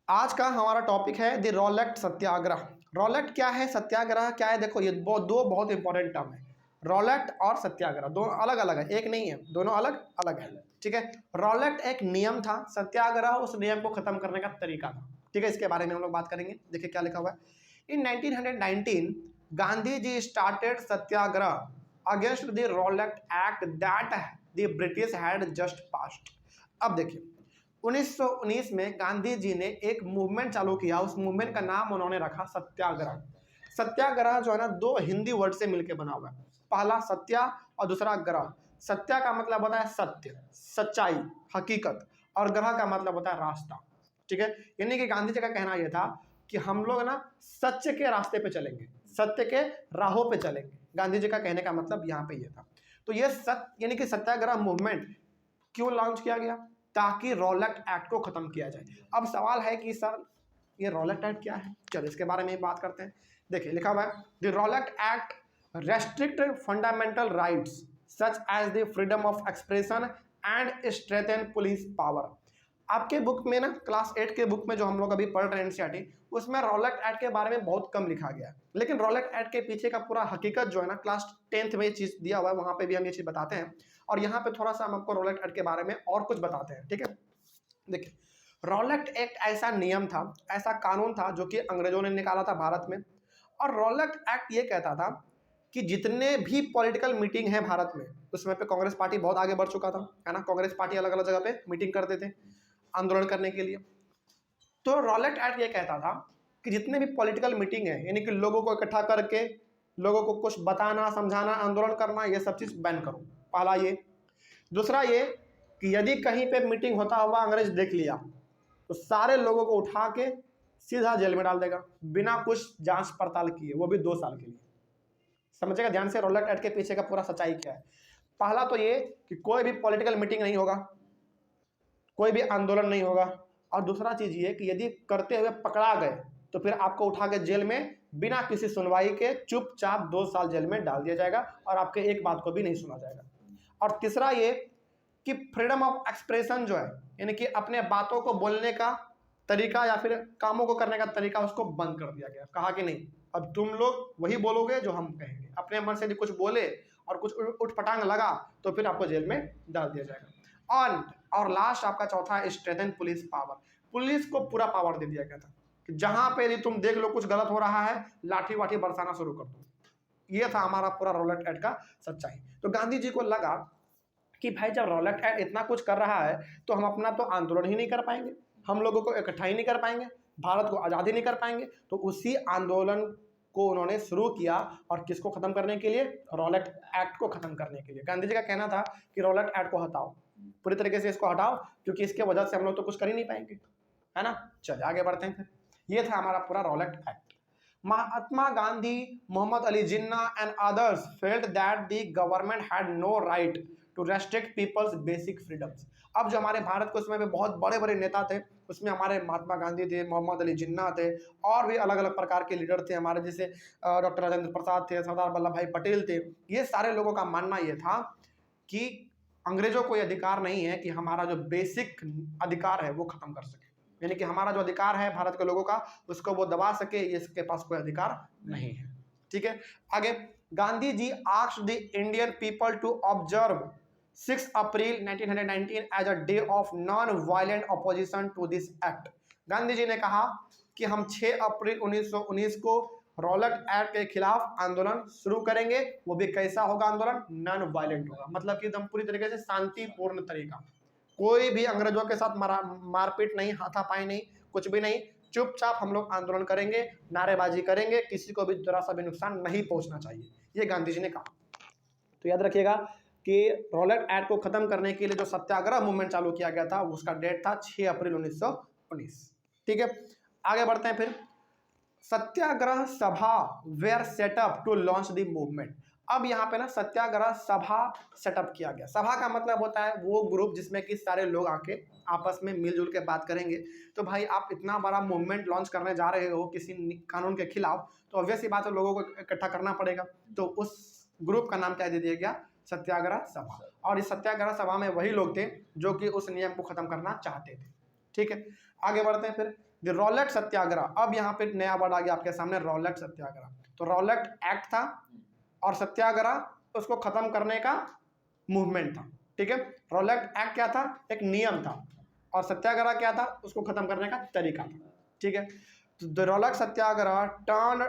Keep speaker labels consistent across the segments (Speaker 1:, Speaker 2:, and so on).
Speaker 1: आज का हमारा टॉपिक है द रॉलेट सत्याग्रह। रॉलेट क्या है, सत्याग्रह क्या है? देखो ये दो बहुत इंपॉर्टेंट टर्म है। रॉलेट और सत्याग्रह दोनों अलग अलग है, एक नहीं है, दोनों अलग अलग है। ठीक है, रॉलेट एक नियम था, सत्याग्रह उस नियम को खत्म करने का तरीका था। ठीक है, इसके बारे में हम लोग बात करेंगे। देखिए क्या लिखा हुआ है। In 1919 Gandhi ji started satyagraha against the Rowlatt Act that the British had just passed. अब देखिए 1919 में गांधी जी ने एक मूवमेंट चालू किया। उस मूवमेंट का नाम उन्होंने रखा सत्याग्रह। सत्याग्रह जो है ना, दो हिंदी वर्ड से मिलकर बना हुआ है। पहला सत्या और दूसरा ग्रह। सत्या का मतलब होता है सत्य, सच्चाई, हकीकत, और ग्रह का मतलब होता है रास्ता। ठीक है, यानी कि गांधी जी का कहना यह था कि हम लोग ना सत्य के रास्ते पे चलेंगे, सत्य के राहों पे चलेंगे। गांधी जी का कहने का मतलब यहाँ पे यह था। तो यह सत्य यानी कि सत्याग्रह मूवमेंट क्यों लॉन्च किया गया? ताकि रॉलेट एक्ट को खत्म किया जाए। अब सवाल है कि सर ये रॉलेट एक्ट क्या है? चलो इसके बारे में बात करते हैं। देखिए लिखा हुआ है the Rowlatt Act restrict fundamental rights such as the freedom of expression and strengthen police power. आपके बुक में ना, क्लास 8 के बुक में जो हम लोग अभी पढ़ रहे हैं एनसीईआरटी, उसमें रॉलेट एक्ट के बारे में बहुत कम लिखा गया है। लेकिन रॉलेट एक्ट के पीछे का पूरा हकीकत जो है ना, क्लास 10th में ये चीज़ दिया हुआ है, वहाँ पे भी हम ये चीज़ बताते हैं। और यहाँ पे थोड़ा सा हम आपको रॉलेट एक्ट के बारे में और कुछ बताते हैं। ठीक है, देखिए रॉलेट एक्ट ऐसा नियम था, ऐसा कानून था जो कि अंग्रेजों ने निकाला था भारत में। और रॉलेट एक्ट ये कहता था कि जितने भी पॉलिटिकल मीटिंग है भारत में, उसमें पे कांग्रेस पार्टी बहुत आगे बढ़ चुका था, है ना। कांग्रेस पार्टी अलग अलग जगह पे मीटिंग करते थे आंदोलन करने के लिए। तो रॉलेट एक्ट ये कहता था कि जितने भी पॉलिटिकल मीटिंग है, यानी कि लोगों को इकट्ठा करके लोगों को कुछ बताना, समझाना, आंदोलन करना, ये सब चीज़ बैन करो। पहला ये। दूसरा ये कि यदि कहीं पे मीटिंग होता हुआ अंग्रेज देख लिया तो सारे लोगों को उठा के सीधा जेल में डाल देगा, बिना कुछ जांच पड़ताल किए, वो भी 2 साल के लिए। समझेगा ध्यान से रॉलेट एक्ट के पीछे का पूरा सच्चाई क्या है। पहला तो ये कि कोई भी पॉलिटिकल मीटिंग नहीं होगा, कोई भी आंदोलन नहीं होगा। और दूसरा चीज ये कि यदि करते हुए पकड़ा गए तो फिर आपको उठा के जेल में बिना किसी सुनवाई के चुपचाप 2 साल जेल में डाल दिया जाएगा और आपके एक बात को भी नहीं सुना जाएगा। और तीसरा ये कि फ्रीडम ऑफ एक्सप्रेशन जो है, यानी कि अपने बातों को बोलने का तरीका या फिर कामों को करने का तरीका, उसको बंद कर दिया गया। कहा कि नहीं, अब तुम लोग वही बोलोगे जो हम कहेंगे। अपने मन से यदि कुछ बोले और कुछ उठपटांग लगा तो फिर आपको जेल में डाल दिया जाएगा। और लास्ट आपका चौथा स्ट्रेंथन पुलिस पावर। पुलिस को पूरा पावर दे दिया गया था कि जहां पे यदि तुम देख लो कुछ गलत हो रहा है, लाठी वाठी बरसाना शुरू कर दो। ये था हमारा पूरा रॉलेट एक्ट का सच्चाई। तो गांधी जी को लगा कि भाई जब रॉलेट एक्ट इतना कुछ कर रहा है तो हम अपना तो आंदोलन ही नहीं कर पाएंगे, हम लोगों को इकट्ठा ही नहीं कर पाएंगे, भारत को आज़ादी नहीं कर पाएंगे। तो उसी आंदोलन को उन्होंने शुरू किया। और किसको खत्म करने के लिए? रॉलेट एक्ट को खत्म करने के लिए। गांधी जी का कहना था कि रॉलेट एक्ट को हटाओ, पूरी तरीके से इसको हटाओ, क्योंकि इसके वजह से हम लोग तो कुछ कर ही नहीं पाएंगे, है ना। चलिए आगे बढ़ते हैं फिर। ये था हमारा पूरा Rowlatt Act. Mahatma Gandhi, Mohammad Ali Jinnah and others felt that the government had no right to restrict people's basic freedoms. अब जो हमारे भारत के उसमें भी बहुत बड़े बड़े नेता थे, उसमें हमारे महात्मा गांधी थे, मोहम्मद अली जिन्ना थे, और भी अलग अलग प्रकार के लीडर थे हमारे, जैसे डॉक्टर राजेंद्र प्रसाद थे, सरदार वल्लभ भाई पटेल थे। ये सारे लोगों का मानना ये था कि अंग्रेजों को ये अधिकार नहीं है कि हमारा जो बेसिक अधिकार है वो खत्म कर सके, यानी कि हमारा जो अधिकार है भारत के लोगों का, उसको वो दबा सके, इसके पास कोई अधिकार नहीं है। ठीक है, आगे। Gandhi ji asked the Indian people to observe 6 April 1919 as a day of non violent opposition to this act. Gandhi ji ने कहा कि हम 6 अप्रैल 1919 को रॉलेट एक्ट के खिलाफ आंदोलन शुरू करेंगे। वो भी कैसा होगा आंदोलन? नॉन वायलेंट होगा, मतलब कि एकदम पूरी तरीके से शांतिपूर्ण तरीका। कोई भी अंग्रेजों के साथ मारपीट नहीं, हाथापाई नहीं, कुछ भी नहीं। चुपचाप हम लोग आंदोलन करेंगे, नारेबाजी करेंगे, किसी को भी जरा सा भी नुकसान नहीं पहुंचना चाहिए, ये गांधी जी ने कहा। तो याद रखिएगा कि रॉलेट एक्ट को खत्म करने के लिए जो सत्याग्रह मूवमेंट चालू किया गया था, उसका डेट था 6 अप्रैल 1919। ठीक है, आगे बढ़ते हैं फिर। Satyagraha Sabha were set up to launch the movement. अब यहाँ पे ना सत्याग्रह सभा सेटअप किया गया। सभा का मतलब होता है वो ग्रुप जिसमें कि सारे लोग आके आपस में मिलजुल के बात करेंगे। तो भाई आप इतना बड़ा मूवमेंट लॉन्च करने जा रहे हो किसी कानून के खिलाफ, तो ऑब्वियस ही बात है लोगों को इकट्ठा करना पड़ेगा। तो उस ग्रुप का नाम क्या दे दिया गया? सत्याग्रह सभा। और इस सत्याग्रह सभा में वही लोग थे जो कि उस नियम को खत्म करना चाहते थे। ठीक है, आगे बढ़ते हैं फिर। द रॉलेट सत्याग्रह। अब यहाँ पे नया वर्ड आ गया आपके सामने, रॉलेट सत्याग्रह। तो रॉलेट एक्ट था और सत्याग्रह उसको खत्म करने का मूवमेंट था, ठीक है। रॉलेट एक्ट क्या था, एक नियम था, और सत्याग्रह क्या था, उसको खत्म करने का तरीका था, ठीक है। तो the Rowlatt Satyagraha turn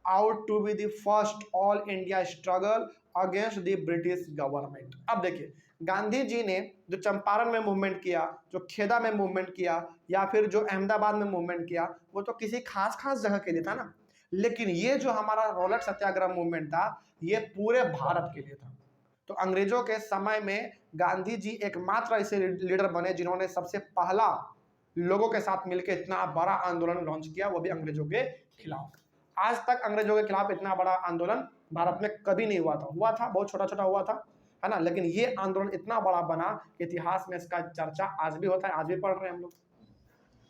Speaker 1: out to be the first all India struggle against the British government. अब देखिए, गांधी जी ने जो चंपारण में मूवमेंट किया, जो खेदा में मूवमेंट किया, या फिर जो अहमदाबाद में मूवमेंट किया, वो तो किसी खास खास जगह के लिए था ना, लेकिन ये जो हमारा रॉलेट सत्याग्रह मूवमेंट था, ये पूरे भारत के लिए था। तो अंग्रेजों के समय में गांधी जी एकमात्र ऐसे लीडर बने जिन्होंने सबसे पहला लोगों के साथ मिलकर इतना बड़ा आंदोलन लॉन्च किया, वो भी अंग्रेजों के खिलाफ। आज तक अंग्रेजों के खिलाफ इतना बड़ा आंदोलन भारत में कभी नहीं हुआ था, बहुत छोटा छोटा हुआ था, है ना, लेकिन ये आंदोलन इतना बड़ा बना कि इतिहास में इसका चर्चा आज भी होता है, आज भी पढ़ रहे हैं हम लोग,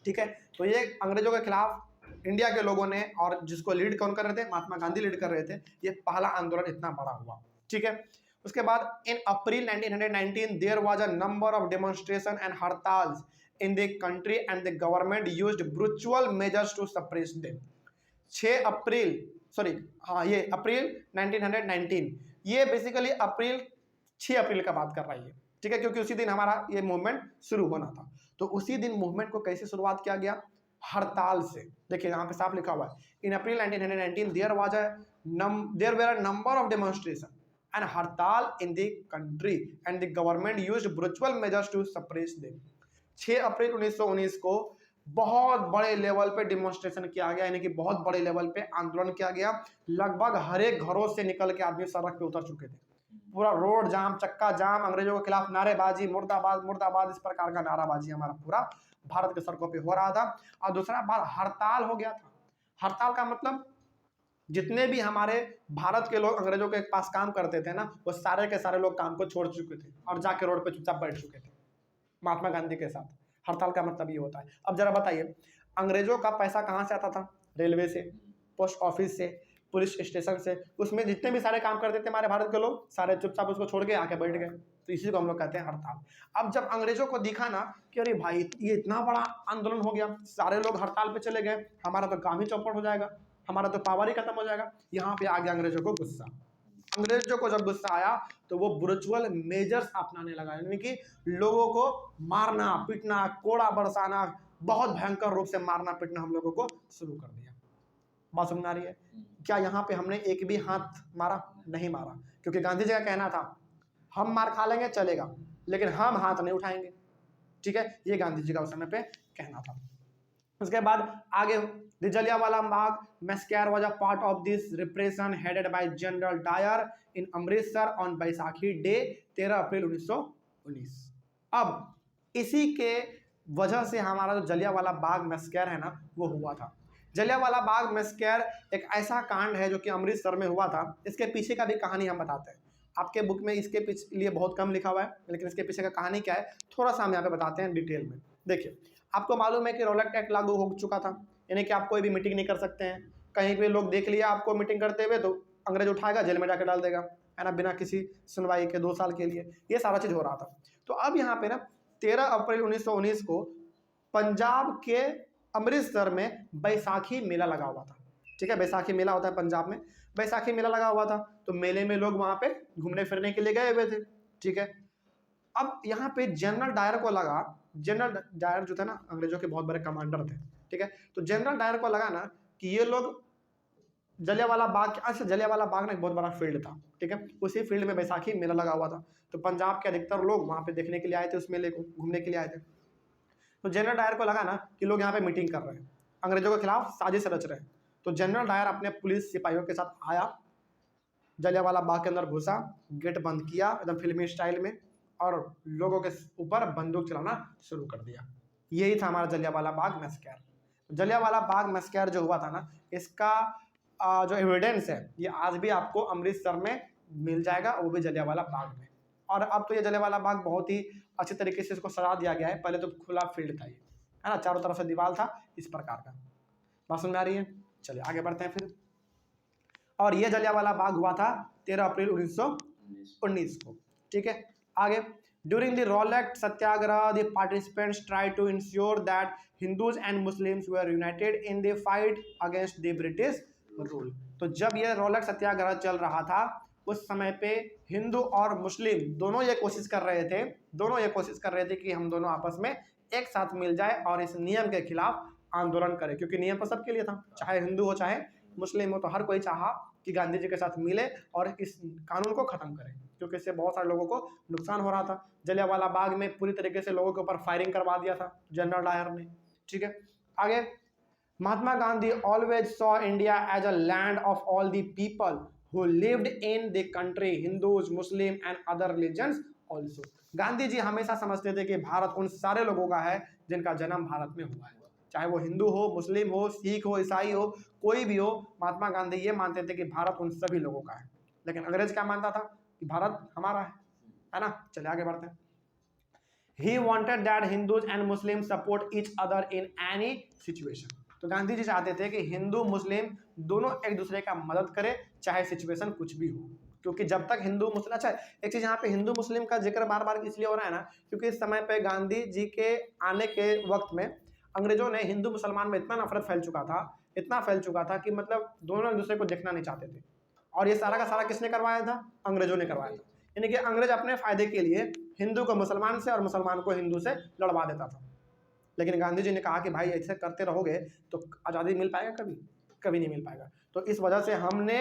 Speaker 1: ठीक है। तो ये अंग्रेजों के खिलाफ इंडिया के लोगों ने, और जिसको लीड कौन कर रहे थे, महात्मा गांधी लीड कर रहे थे, ये पहला आंदोलन इतना बड़ा हुआ, ठीक है। उसके बाद in April 1919 there was a number of demonstration and hartals in the country and the government used brutal measures to suppress them. 6 April, sorry हाँ, ये अप्रैल 1919, ये बेसिकली अप्रैल 6 अप्रैल का बात कर रही है, ठीक है, क्योंकि उसी दिन हमारा ये मूवमेंट शुरू होना था। तो उसी दिन मूवमेंट को कैसे शुरुआत किया गया, हड़ताल से। देखिए यहाँ पे साफ लिखा हुआ है, in April 1919 there were a number of demonstration and hartal in the country and the government used brutal measures to suppress them. 6 April 1919 को बहुत बड़े लेवल पे डिमॉन्स्ट्रेशन किया गया, यानी कि बहुत बड़े लेवल पे आंदोलन किया गया। लगभग हर एक घरों से निकल के आदमी सड़क पे उतर चुके थे, पूरा रोड जाम, चक्का जाम, अंग्रेजों के खिलाफ नारेबाजी, मुर्दाबाद मुर्दाबाद, इस प्रकार का नाराबाजी हमारा पूरा भारत के सड़कों पे हो रहा था। और दूसरा बात, हड़ताल हो गया था। हड़ताल का मतलब जितने भी हमारे भारत के लोग अंग्रेजों के पास काम करते थे ना, वो सारे के सारे लोग काम को छोड़ चुके थे और जाके रोड पे चुपचाप बैठ चुके थे महात्मा गांधी के साथ। हड़ताल का मतलब ये होता है। अब जरा बताइए, अंग्रेजों का पैसा कहाँ से आता था, रेलवे से, पोस्ट ऑफिस से, पुलिस स्टेशन से, उसमें जितने भी सारे काम करते थे हमारे भारत के लोग, सारे चुपचाप उसको छोड़ के आके बैठ गए। तो इसी को हम लोग कहते हैं हड़ताल। अब जब अंग्रेजों को दिखा ना कि अरे भाई ये इतना बड़ा आंदोलन हो गया, सारे लोग हड़ताल पे चले गए, हमारा तो काम ही चौपट हो जाएगा, हमारा तो पावर ही खत्म हो जाएगा, यहाँ पे आ गया अंग्रेजों को गुस्सा। अंग्रेजों को जब गुस्सा आया तो वो ब्रूचुअल मेजर्स अपनाने लगा, यानी कि लोगों को मारना पीटना, कोड़ा बरसाना, बहुत भयंकर रूप से मारना पीटना हम लोगों को शुरू कर दिया। बात समझ आ रही है? क्या यहाँ पे हमने एक भी हाथ मारा? नहीं मारा, क्योंकि गांधी जी का कहना था हम मार खा लेंगे चलेगा, लेकिन हम हाथ नहीं उठाएंगे, ठीक है, ये गांधी जी का उस समय पे कहना था। उसके बाद आगे, the Jallianwala Bagh massacre was a part of this repression headed by General Dyer in Amritsar on Baisakhi day 13 April 1919। अब इसी के वजह से हमारा जो जलियांवाला बाग मैसेकर है ना, वो हुआ था। जलियांवाला बाग मैसेकर एक ऐसा कांड है जो कि अमृतसर में हुआ था। इसके पीछे का भी कहानी हम बताते हैं। आपके बुक में इसके पीछे लिए बहुत कम लिखा हुआ है, लेकिन इसके पीछे का कहानी क्या है थोड़ा सा हम यहाँ पे बताते हैं डिटेल में। देखिए, आपको मालूम है कि रॉलेट एक्ट लागू हो चुका था, यानी कि आप कोई भी मीटिंग नहीं कर सकते हैं। कहीं पे लोग देख लिया आपको मीटिंग करते हुए तो अंग्रेज उठाएगा, जेल में जाकर डाल देगा, है ना, बिना किसी सुनवाई के 2 साल के लिए। ये सारा चीज़ हो रहा था। तो अब यहाँ पे ना 13 अप्रैल 1919 को पंजाब के अमृतसर में बैसाखी मेला लगा हुआ था, ठीक है। बैसाखी मेला होता है पंजाब में, बैसाखी मेला लगा हुआ था। तो मेले में लोग वहाँ पे घूमने फिरने के लिए गए हुए थे, ठीक है। अब यहाँ पे जनरल डायर को लगा, जनरल डायर जो थे ना अंग्रेजों के बहुत बड़े कमांडर थे, ठीक है। तो जनरल डायर को लगा ना कि ये लोग जलियांवाला बाग, अच्छा जलियांवाला बाग ना एक बहुत बड़ा फील्ड था, ठीक है, उसी फील्ड में बैसाखी मेला लगा हुआ था। तो पंजाब के अधिकतर लोग वहाँ पे देखने के लिए आए थे, उस मेले को घूमने के लिए आए थे। तो जनरल डायर को लगा ना कि लोग यहाँ पे मीटिंग कर रहे हैं, अंग्रेजों के खिलाफ साजिश रच रहे हैं। तो जनरल डायर अपने पुलिस सिपाहियों के साथ आया, जलियांवाला बाग के अंदर घुसा, गेट बंद किया एकदम फिल्मी स्टाइल में, और लोगों के ऊपर बंदूक चलाना शुरू कर दिया। यही था हमारा जलियांवाला बाग मैसेकर। जलियांवाला बाग मैसेकर जो हुआ था ना, इसका जो एविडेंस है ये आज भी आपको अमृतसर में मिल जाएगा, वो भी जलियांवाला बाग में। और अब तो ये जलियांवाला बाग बहुत ही अच्छे तरीके से इसको सजा दिया गया है, पहले तो खुला फील्ड था ये, है ना, चारों तरफ से दीवार था इस प्रकार का। बात समझ में आ रही है? चलिए आगे बढ़ते हैं फिर। और ये जलियांवाला बाग हुआ था 13 अप्रैल 1919 को, ठीक है। आगे During the Rowlatt Satyagraha, the participants tried to ensure that Hindus and Muslims were united in the fight against the British rule. तो जब ये रॉलेट सत्याग्रह चल रहा था उस समय पे हिंदू और मुस्लिम दोनों ये कोशिश कर रहे थे कि हम दोनों आपस में एक साथ मिल जाए और इस नियम के खिलाफ आंदोलन करें, क्योंकि नियम तो सबके लिए था, चाहे हिंदू हो चाहे मुस्लिम हो, तो हर कोई चाहा कि गांधी जी के साथ मिले और इस कानून को ख़त्म करें, क्योंकि इससे बहुत सारे लोगों को नुकसान हो रहा था। जलियांवाला बाग में पूरी तरीके से लोगों के ऊपर फायरिंग करवा दिया था जनरल डायर ने। ठीक है, आगे Mahatma Gandhi always saw India as a land of all the people who lived in the country, Hindus, Muslim and other religions also. Gandhi ji हमेशा समझते थे कि भारत उन सारे लोगों का है जिनका जन्म भारत में हुआ है, चाहे वो हिंदू हो, मुस्लिम हो, सिख हो, ईसाई हो, कोई भी हो। महात्मा गांधी ये मानते थे कि भारत उन सभी लोगों का है। लेकिन अंग्रेज क्या मानता था कि भारत हमारा है ना। चलिए आगे बढ़ते हैं। He wanted that Hindus and Muslims support each other in any situation. तो गांधी जी चाहते थे कि हिंदू मुस्लिम दोनों एक दूसरे का मदद करें, चाहे सिचुएशन कुछ भी हो, क्योंकि जब तक हिंदू मुस्लिम, अच्छा एक चीज़ यहाँ पे हिंदू मुस्लिम का जिक्र बार बार इसलिए हो रहा है ना, क्योंकि इस समय पे गांधी जी के आने के वक्त में अंग्रेजों ने हिंदू मुसलमान में इतना नफरत फैल चुका था कि मतलब दोनों एक दूसरे को देखना नहीं चाहते थे। और ये सारा का सारा किसने करवाया था? अंग्रेजों ने करवाया था। यानी कि अंग्रेज अपने फायदे के लिए हिंदू को मुसलमान से और मुसलमान को हिंदू से लड़वा देता था। लेकिन गांधी जी ने कहा कि भाई ऐसे करते रहोगे तो आज़ादी मिल पाएगा? कभी नहीं मिल पाएगा। तो इस वजह से हमने,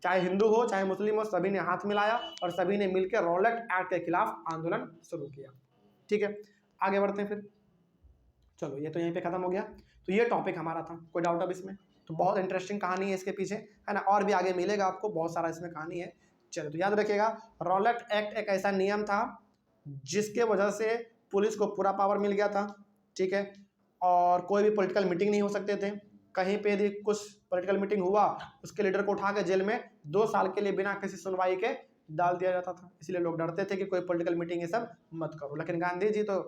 Speaker 1: चाहे हिंदू हो चाहे मुस्लिम हो, सभी ने हाथ मिलाया और सभी ने मिलकर रॉलेट एक्ट के खिलाफ आंदोलन शुरू किया। ठीक है, आगे बढ़ते हैं फिर। चलो ये तो यहीं पे खत्म हो गया। तो ये टॉपिक हमारा था, कोई डाउट अब इसमें? तो बहुत इंटरेस्टिंग कहानी है इसके पीछे, है ना, और भी आगे मिलेगा आपको, बहुत सारा इसमें कहानी है। चलो तो याद रखिएगा, रॉलेट एक्ट एक ऐसा नियम था जिसके वजह से पुलिस को पूरा पावर मिल गया था। ठीक है, और कोई भी पॉलिटिकल मीटिंग नहीं हो सकते थे। कहीं पे भी कुछ पॉलिटिकल मीटिंग हुआ, उसके लीडर को उठा के जेल में 2 साल के लिए बिना किसी सुनवाई के डाल दिया जाता था। इसलिए लोग डरते थे कि कोई पॉलिटिकल मीटिंग ये सब मत करो। लेकिन गांधी जी तो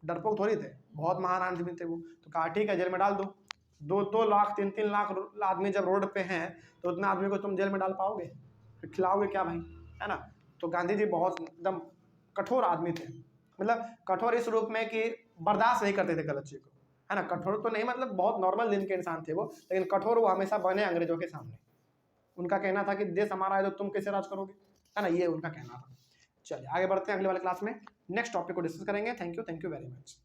Speaker 1: डरपोक थोड़ी थे, बहुत महान आदमी थे वो। तो कहा ठीक है, जेल में डाल दो। 2 लाख 3 लाख आदमी जब रोड पे हैं तो उतना आदमी को तुम जेल में डाल पाओगे? खिलाओगे क्या भाई, है ना। तो गांधी जी बहुत एकदम कठोर आदमी थे, मतलब कठोर इस रूप में कि बर्दाश्त नहीं करते थे गलत चीज़ को, है ना। कठोर तो नहीं, मतलब बहुत नॉर्मल दिन के इंसान थे वो, लेकिन कठोर वो हमेशा बने अंग्रेजों के सामने। उनका कहना था कि देश हमारा है तो तुम कैसे राज करोगे, है ना, ये उनका कहना था। चलिए आगे बढ़ते हैं अगले वाले क्लास में, नेक्स्ट टॉपिक को डिस्कस करेंगे। Thank you very much.